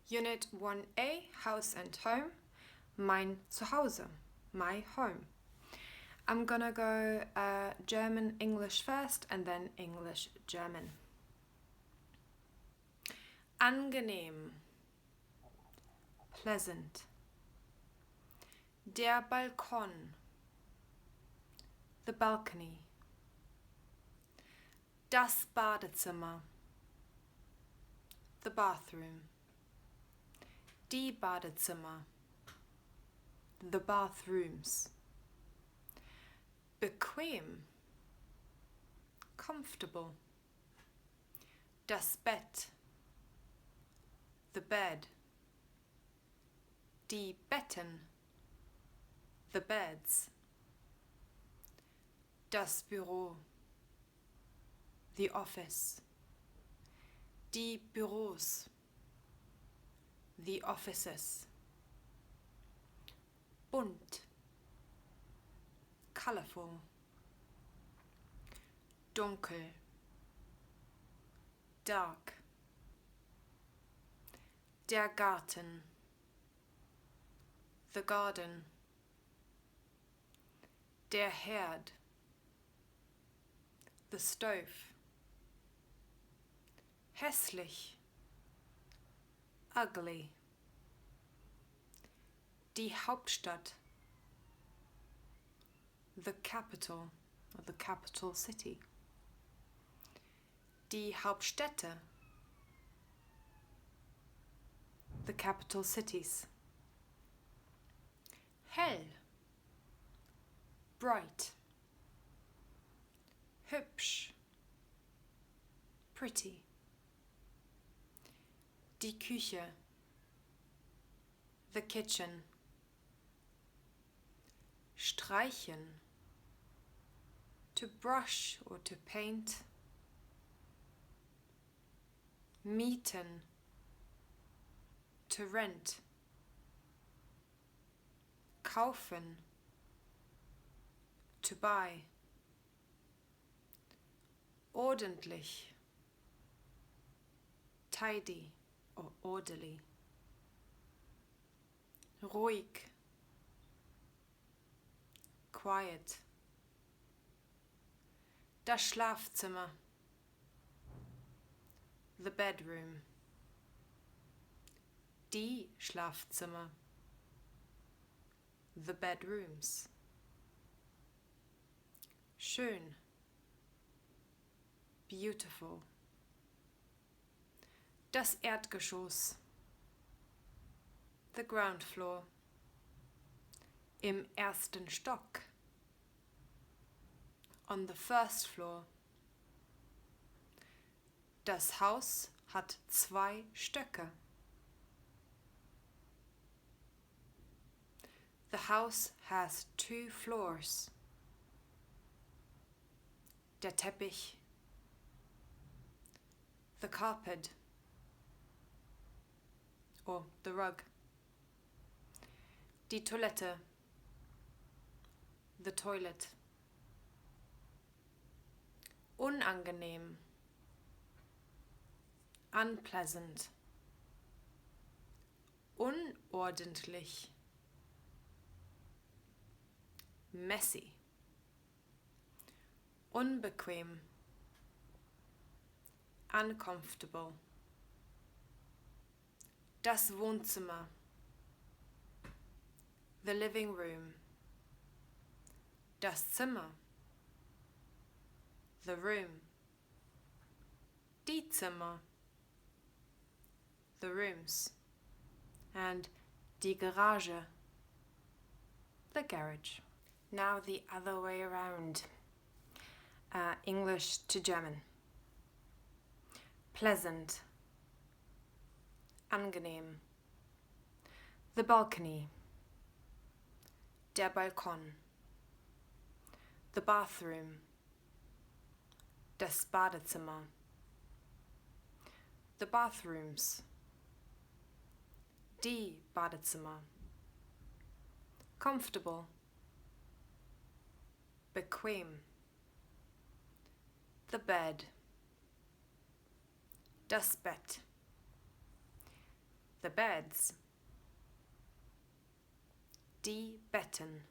Unit 1A, House and Home, mein Zuhause, my home. I'm gonna go German, English first and then English, German. Angenehm, pleasant. Der Balkon, the balcony. Das Badezimmer, the bathroom. Die Badezimmer, the bathrooms. Bequem, comfortable. Das Bett, the bed. Die Betten, the beds. Das Büro, the office. Die Büros, the offices. Bunt, colorful. Dunkel, dark. Der Garten, the garden. Der Herd, the stove. Hässlich, ugly. Die Hauptstadt, the capital, or the capital city. Die Hauptstädte, the capital cities. Hell, bright. Hübsch, pretty. Die Küche, the kitchen. Streichen, to brush or to paint. Mieten, to rent. Kaufen, to buy. Ordentlich, tidy or orderly. Ruhig, quiet. Das Schlafzimmer, the bedroom. Die Schlafzimmer, the bedrooms. Schön, beautiful. Das Erdgeschoss, the ground floor. Im ersten Stock, on the first floor. Das Haus hat zwei Stöcke. The house has 2 floors. Der Teppich, the carpet, or the rug. Die Toilette, the toilet. Unangenehm, unpleasant. Unordentlich, messy. Unbequem, uncomfortable. Das Wohnzimmer, the living room. Das Zimmer, the room. Die Zimmer, the rooms. And die Garage, the garage. Now the other way around. English to German. Pleasant, angenehm. The balcony, der Balkon. The bathroom, das Badezimmer. The bathrooms, die Badezimmer. Comfortable, bequem. The bed, das Bett. the beds, die Betten,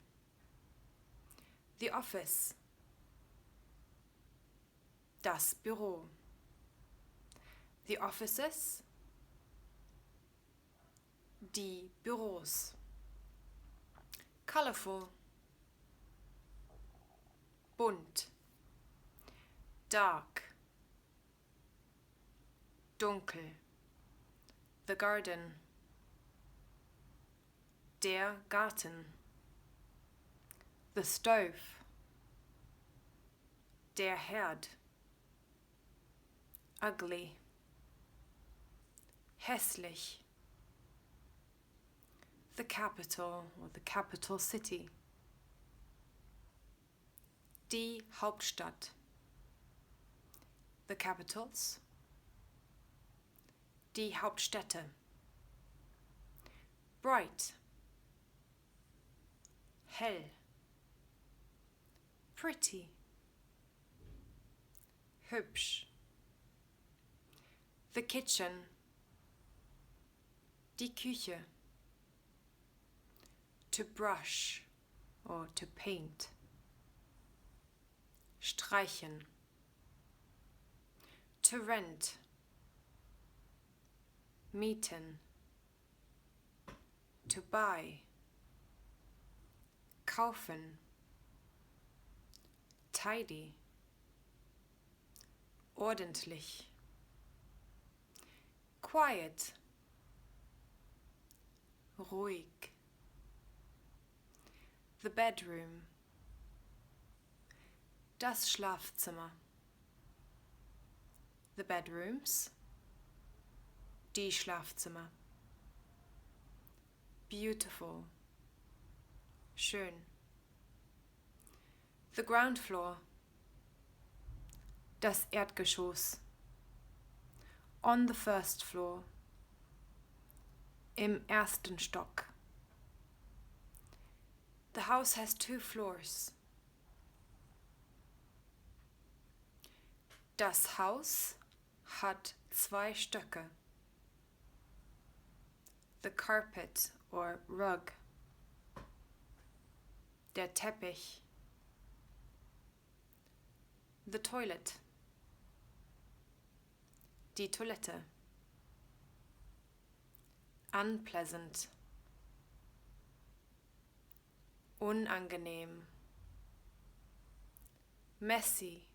the office, das Büro, the offices, die Büros, colorful, bunt, dark, dunkel, the garden, der Garten, the stove, der Herd, ugly, hässlich, the capital or the capital city, die Hauptstadt, the capitals, die Hauptstädte, bright, hell, pretty, hübsch, the kitchen, die Küche, to brush or to paint, streichen, to rent, mieten, to buy, kaufen, tidy, ordentlich, quiet, ruhig, the bedroom, das Schlafzimmer, the bedrooms, die Schlafzimmer, beautiful, schön, the ground floor, das Erdgeschoss, on the first floor, im ersten Stock. The house has 2 floors. Das Haus hat 2 Stöcke. The carpet or rug. Der Teppich. The toilet. Die Toilette. Unpleasant. Unangenehm. Messy.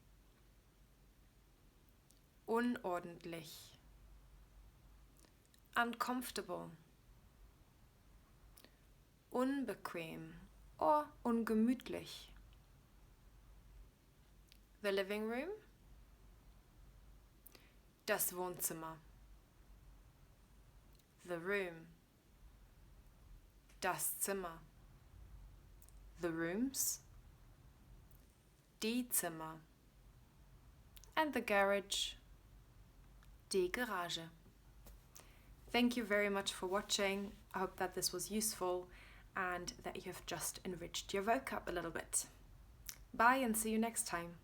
Unordentlich. Uncomfortable. Unbequem or ungemütlich. The living room. Das Wohnzimmer. The room. Das Zimmer. The rooms. Die Zimmer. And the garage. Die Garage. Thank you very much for watching. I hope that this was useful and that you have just enriched your vocab a little bit. Bye and see you next time.